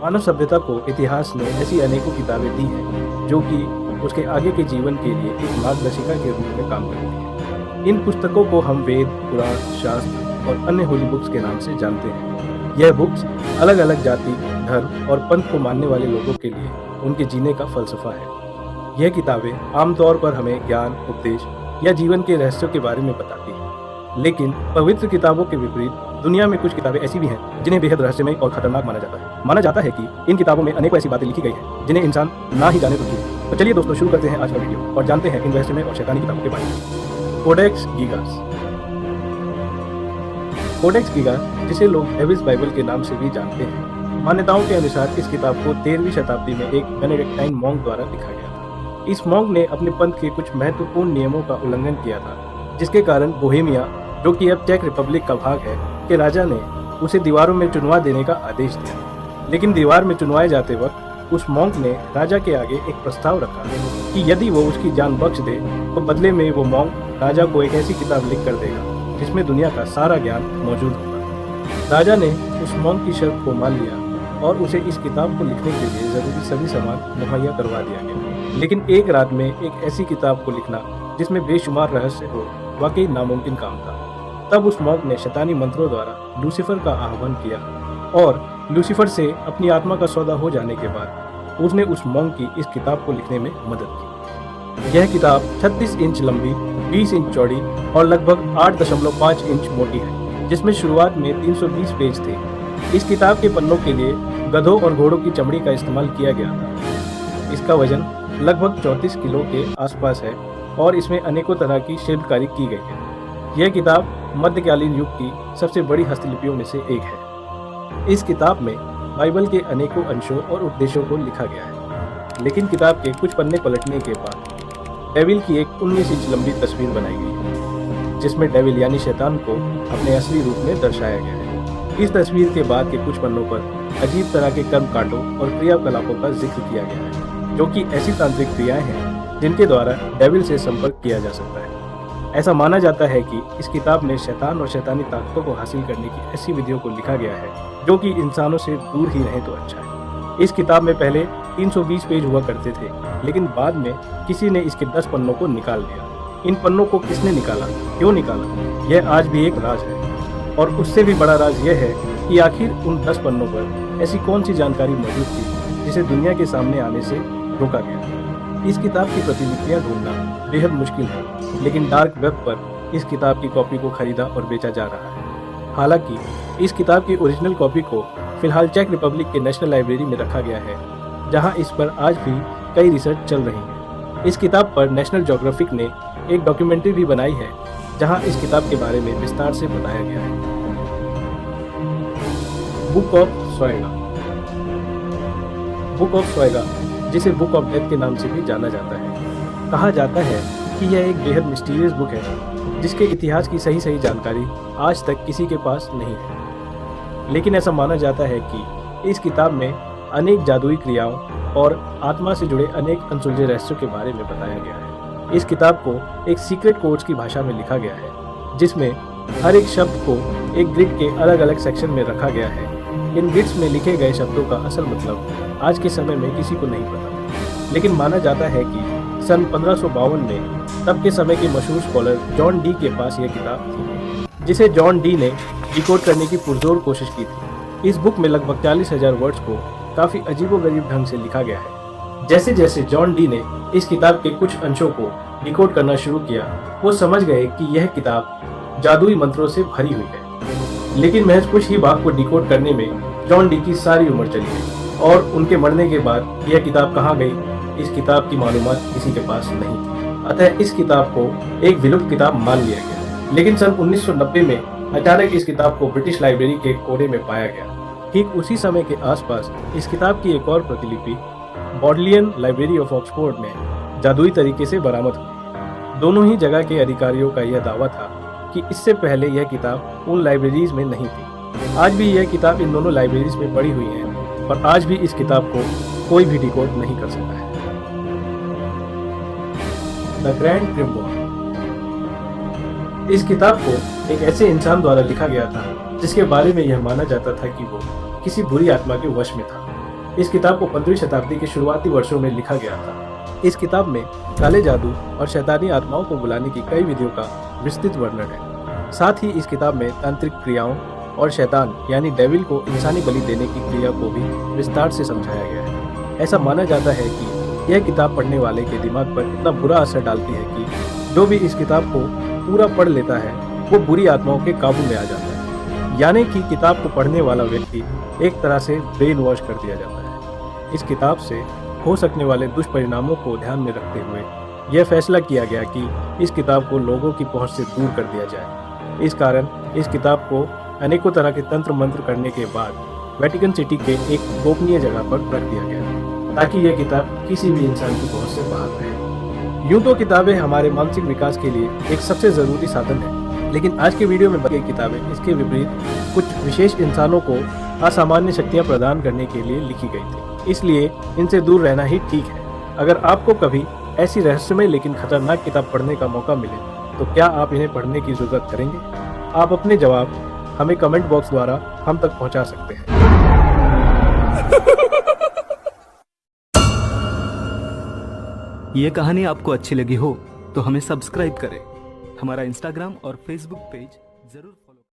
मानव सभ्यता को इतिहास ने ऐसी अनेकों किताबें दी हैं जो कि उसके आगे के जीवन के लिए एक मार्गदर्शिका के रूप में काम करती हैं। इन पुस्तकों को हम वेद, पुराण, शास्त्र और अन्य होली बुक्स के नाम से जानते हैं। यह बुक्स अलग अलग जाति, धर्म और पंथ को मानने वाले लोगों के लिए उनके जीने का फलसफा है। यह किताबें आमतौर पर हमें ज्ञान, उपदेश या जीवन के रहस्यों के बारे में बताती हैं। लेकिन पवित्र किताबों के विपरीत दुनिया में कुछ किताबें ऐसी भी हैं जिन्हें बेहद रहस्यमय और खतरनाक माना जाता है। माना जाता है कि इन किताबों में अनेकों ऐसी बातें लिखी गई हैं जिन्हें इंसान ना ही जाने तो ठीक। तो चलिए दोस्तों, शुरू करते हैं आज का वीडियो और जानते हैं इन रहस्यमय और शैतानी किताबों के बारे में। कोडेक्स गीगास। कोडेक्स गीगास, जिसे लोग डेविल्स बाइबल के नाम से भी जानते हैं, मान्यताओं के अनुसार इस किताब को 13वीं शताब्दी में एक बेनेडिक्टाइन मॉन्क द्वारा लिखा गया था। इस मॉन्क ने अपने पंथ के कुछ महत्वपूर्ण नियमों का उल्लंघन किया था, जिसके कारण बोहेमिया, जो कि अब चेक रिपब्लिक का भाग है, के राजा ने उसे दीवारों में चुनवा देने का आदेश दिया। लेकिन दीवार में चुनवाए जाते वक्त उस मॉन्क ने राजा के आगे एक प्रस्ताव रखा कि यदि वो उसकी जान बख्श दे तो बदले में वो मॉन्क राजा को एक ऐसी किताब लिख कर देगा जिसमें दुनिया का सारा ज्ञान मौजूद होगा। राजा ने उस मॉन्क की शर्त को मान लिया और उसे इस किताब को लिखने के लिए जरूरी सभी सामान मुहैया करवा दिया गया। लेकिन एक रात में एक ऐसी किताब को लिखना जिसमें बेशुमार रहस्य हो, वाकई नामुमकिन काम था। तब उस मॉन्क ने शैतानी मंत्रों द्वारा लूसीफर का आह्वान किया और लूसीफर से अपनी आत्मा का सौदा हो जाने के बाद उसने उस मॉन्क की इस किताब को लिखने में मदद की। यह किताब 36 इंच लंबी, 20 इंच चौड़ी और लगभग 8.5 इंच मोटी है, जिसमें शुरुआत में 320 पेज थे। इस किताब के पन्नों के लिए गधों और घोड़ों की चमड़ी का इस्तेमाल किया गया था। इसका वजन लगभग 34 किलो के आसपास है और इसमें अनेकों तरह की शिल्पकारी की गई है। यह किताब मध्यकालीन युग की सबसे बड़ी हस्तलिपियों में से एक है। इस किताब में बाइबल के अनेकों अंशों और उपदेशों को लिखा गया है। लेकिन किताब के कुछ पन्ने पलटने के बाद डेविल की एक 19 इंच लंबी तस्वीर बनाई गई है, जिसमें डेविल यानी शैतान को अपने असली रूप में दर्शाया गया है। इस तस्वीर के बाद के कुछ पन्नों पर अजीब तरह के कर्मकांडों और क्रियाकलापों का जिक्र किया गया है, जो कि ऐसी तांत्रिक क्रियाएं हैं जिनके द्वारा डेविल से संपर्क किया जा सकता है। ऐसा माना जाता है कि इस किताब में शैतान और शैतानी ताकतों को हासिल करने की ऐसी विधियों को लिखा गया है जो कि इंसानों से दूर ही रहे तो अच्छा है। इस किताब में पहले 320 पेज हुआ करते थे, लेकिन बाद में किसी ने इसके 10 पन्नों को निकाल दिया। इन पन्नों को किसने निकाला, क्यों निकाला, यह आज भी एक राज है। और उससे भी बड़ा राज यह है कि आखिर उन 10 पन्नों पर ऐसी कौन सी जानकारी मौजूद थी जिसे दुनिया के सामने आने से रोका गया। इस किताब की प्रतिलिपियां ढूंढना बेहद मुश्किल है, लेकिन डार्क वेब पर इस किताब की कॉपी को खरीदा और बेचा जा रहा है। हालांकि इस किताब की ओरिजिनल कॉपी को फिलहाल चेक रिपब्लिक के नेशनल लाइब्रेरी में रखा गया है, जहां इस पर आज भी कई रिसर्च चल रही है। इस किताब पर नेशनल ज्योग्राफिक ने एक डॉक्यूमेंट्री भी बनाई है, जहां इस किताब के बारे में विस्तार से बताया गया है। बुक ऑफ स्वाइगा। बुक ऑफ स्वाइगा, जिसे बुक ऑफ डेथ के नाम से भी जाना जाता है, कहा जाता है कि यह एक बेहद मिस्टीरियस बुक है जिसके इतिहास की सही जानकारी आज तक किसी के पास नहीं है। लेकिन ऐसा माना जाता है कि इस किताब में अनेक जादुई क्रियाओं और आत्मा से जुड़े अनेक अनसुलझे रहस्यों के बारे में बताया गया है। इस किताब को एक सीक्रेट कोड्स की भाषा में लिखा गया है, जिसमें हर एक शब्द को एक ग्रिड के अलग अलग सेक्शन में रखा गया है। इन ग्रिड्स में लिखे गए शब्दों का असल मतलब आज के समय में किसी को नहीं पता, लेकिन माना जाता है कि सन 1552 में तब के समय के मशहूर स्कॉलर जॉन डी के पास यह किताब थी, जिसे जॉन डी ने डिकोड करने की पुरजोर कोशिश की थी। इस बुक में लगभग 40,000 वर्ड्स को काफ़ी अजीबोगरीब ढंग से लिखा गया है। जैसे जैसे जॉन डी ने इस किताब के कुछ अंशों को डिकोड करना शुरू किया, वो समझ गए कि यह किताब जादुई मंत्रों से भरी हुई है। लेकिन महज कुछ ही भाग को डिकोड करने में जॉन डी की सारी उम्र चली गई और उनके मरने के बाद यह किताब कहाँ गई, इस किताब की मालूमात किसी के पास नहीं थी। अतः इस किताब को एक विलुप्त किताब मान लिया गया। लेकिन सन 1990 में अचानक इस किताब को ब्रिटिश लाइब्रेरी के कोने में पाया गया। ठीक उसी समय के आसपास इस किताब की एक और प्रतिलिपि बॉडलियन लाइब्रेरी ऑफ ऑक्सफोर्ड में जादुई तरीके से बरामद हुई। दोनों ही जगह के अधिकारियों का यह दावा था कि इससे पहले यह किताब उन लाइब्रेरीज में नहीं थी। आज भी यह किताब इन दोनों लाइब्रेरीज में पड़ी हुई है, पर आज भी इस किताब को कोई भी डिकोड नहीं कर सकता है। The grand grimoire. इस किताब को एक ऐसे इंसान द्वारा लिखा गया था जिसके बारे में यह माना जाता था कि वो किसी बुरी आत्मा के वश में था। इस किताब को 15वीं शताब्दी के शुरुआती वर्षों में लिखा गया था। इस किताब में काले जादू और शैतानी आत्माओं को बुलाने की कई विधियों का विस्तृत वर्णन है। साथ ही इस किताब में तांत्रिक क्रियाओं और शैतान यानी डेविल को इंसानी बलि देने की क्रिया को भी विस्तार से समझाया गया है। ऐसा माना जाता है कि यह किताब पढ़ने वाले के दिमाग पर इतना बुरा असर डालती है कि जो भी इस किताब को पूरा पढ़ लेता है वो बुरी आत्माओं के काबू में आ जाता है, यानी कि किताब को पढ़ने वाला व्यक्ति एक तरह से ब्रेन वॉश कर दिया जाता है। इस किताब से हो सकने वाले दुष्परिणामों को ध्यान में रखते हुए यह फैसला किया गया कि इस किताब को लोगों की पहुंच से दूर कर दिया जाए। इस कारण इस किताब को अनेकों तरह के तंत्र मंत्र करने के बाद वेटिकन सिटी के एक गोपनीय जगह पर रख दिया गया ताकि यह किताब किसी भी इंसान की पहुंच से बाहर रहे। यूं तो किताबें हमारे मानसिक विकास के लिए एक सबसे जरूरी साधन है, लेकिन आज के वीडियो में बताई किताबें इसके विपरीत कुछ विशेष इंसानों को असामान्य शक्तियां प्रदान करने के लिए लिखी गई थी, इसलिए इनसे दूर रहना ही ठीक है। अगर आपको कभी ऐसी रहस्यमय लेकिन खतरनाक किताब पढ़ने का मौका मिले तो क्या आप इन्हें पढ़ने की जरूरत करेंगे? आप अपने जवाब हमें कमेंट बॉक्स द्वारा हम तक पहुंचा सकते हैं। ये कहानी आपको अच्छी लगी हो तो हमें सब्सक्राइब करें, हमारा इंस्टाग्राम और फेसबुक पेज जरूर